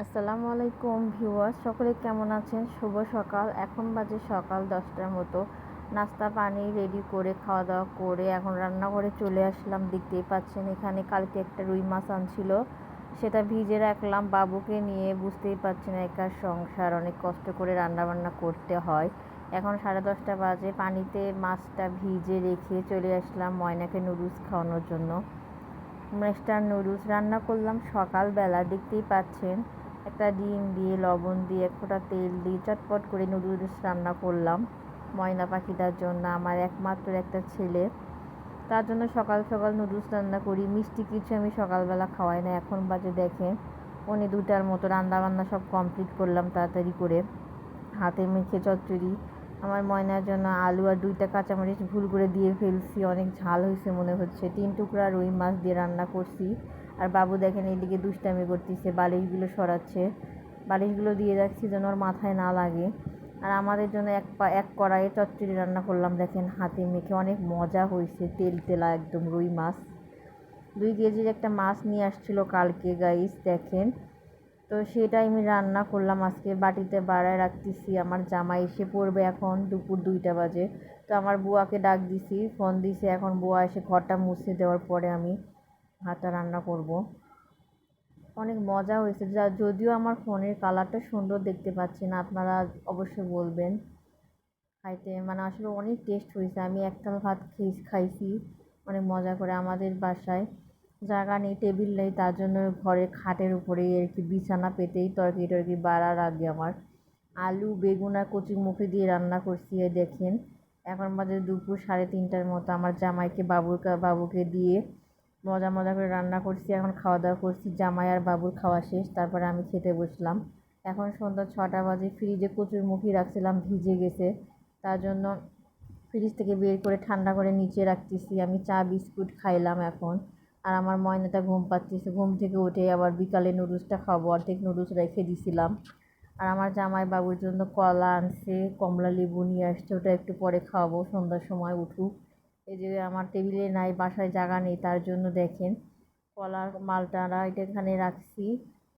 আসসালামু আলাইকুম ভিউয়ার্স, সকলে কেমন আছেন? শুভ সকাল। এখন বাজে সকাল 10টার মতো। নাস্তা পানি রেডি করে খাওয়া দাওয়া করে এখন রান্নাঘরে চলে আসলাম। দেখতেই পাচ্ছেন এখানে কালকে একটা রুই মাছ আনছিল, সেটা ভিজে রাখলাম বাবুকে নিয়ে। বুঝতেই পারছেন একার সংসার, অনেক কষ্ট করে রান্না বান্না করতে হয়। এখন 10:30 বাজে, পানিতে মাছটা ভিজে রেখে চলে আসলাম ময়নাকে নুডলস খাওয়ানোর জন্য। মিস্টার নুডলস রান্না করলাম সকালবেলা। দেখতেই পাচ্ছেন একটা ডিম দিয়ে, লবণ দিয়ে, এক ফোঁটা তেল দিয়ে চটপট করে নুডলস রান্না করলাম ময়না পাখিটার জন্য, আমার একমাত্র একটা ছেলে। তার জন্য সকাল সকাল নুডলস রান্না করি। মিষ্টি কিছু আমি সকালবেলা খাওয়াই না। এখন বাজে দেখেন 2:45 মতো, রান্নাবান্না সব কমপ্লিট করলাম তাড়াতাড়ি করে। হাতে মেখে চচ্চড়ি আমার ময়নার জন্য আলু আর 2টা কাঁচামরিচ ভুল করে দিয়ে ফেলছি, অনেক ঝাল হয়েছে মনে হচ্ছে। 3 টুকরা রুই মাছ দিয়ে রান্না করছি। আর বাবু দেখেন এইদিকে দুষ্টামি করতেছে, বালিশগুলো সরাচ্ছে। বালিশগুলো দিয়ে রাখছি যেন ওর মাথায় না লাগে। আর আমাদের জন্য এক কড়াইয়ে চচ্চড়ি রান্না করলাম, দেখেন হাতে মেখে, অনেক মজা হয়েছে, তেল তেলা একদম রুই মাছ। 2 কেজির একটা মাছ নিয়ে আসছিল কালকে গাইস, দেখেন। তো সেটাই আমি রান্না করলাম আজকে, বাটিতে বাড়ায় রাখতেছি। আমার জামাই এসে পড়বে এখন, দুপুর 2টা বাজে। তো আমার বুয়াকে ডাক দিছি, ফোন দিছে, এখন বুয়া এসে ঘরটা মুছে দেওয়ার পরে আমি ভাতটা রান্না করব। অনেক মজা হয়েছে, যদিও আমার ফোনের কালারটা সুন্দর দেখতে পাচ্ছি না, আপনারা অবশ্যই বলবেন। খাইতে মানে আসলে অনেক টেস্ট হয়েছে। আমি একটা ভাত খাইছি অনেক মজা করে। আমাদের বাসায় জায়গা নেই, টেবিল নেই, তার জন্য ঘরের খাটের উপরেই আর কি বিছানা পেতেই তরকারি টরকারি বাড়ার আগে আমার আলু বেগুন আর কচুরমুখী দিয়ে রান্না করছি। দেখেন এখন বাজে দুপুর 3:30টার মতো। আমার জামাইকে বাবুকে দিয়ে মজা মজা করে রান্না করছি। এখন খাওয়া দাওয়া করছি, জামাই আর বাবুর খাওয়া শেষ, তারপরে আমি খেতে বসলাম। এখন সন্ধ্যা 6টা বাজে। ফ্রিজে কচুরমুখী রাখছিলাম, ভিজে গেছে, তার জন্য ফ্রিজ থেকে বের করে ঠান্ডা করে নিচে রাখতেছি। আমি চা বিস্কুট খাইলাম এখন। আর আমার ময়নাটা ঘুম পাচ্ছিছে, ঘুম থেকে উঠে আবার বিকালে নুডলসটা খাবো, অর্ধেক নুডলস রেখে দিছিলাম। আর আমার জামাই বাবুর জন্য কলা আনছে, কমলা লেবু নিয়ে আসছে, ওটা একটু পরে খাওয়াবো সন্ধ্যার সময় উঠুক। এই যে আমার টেবিলে নাই, বাসায় জায়গা নেই, তার জন্য দেখেন কলার মালটারা এটা এখানে রাখছি।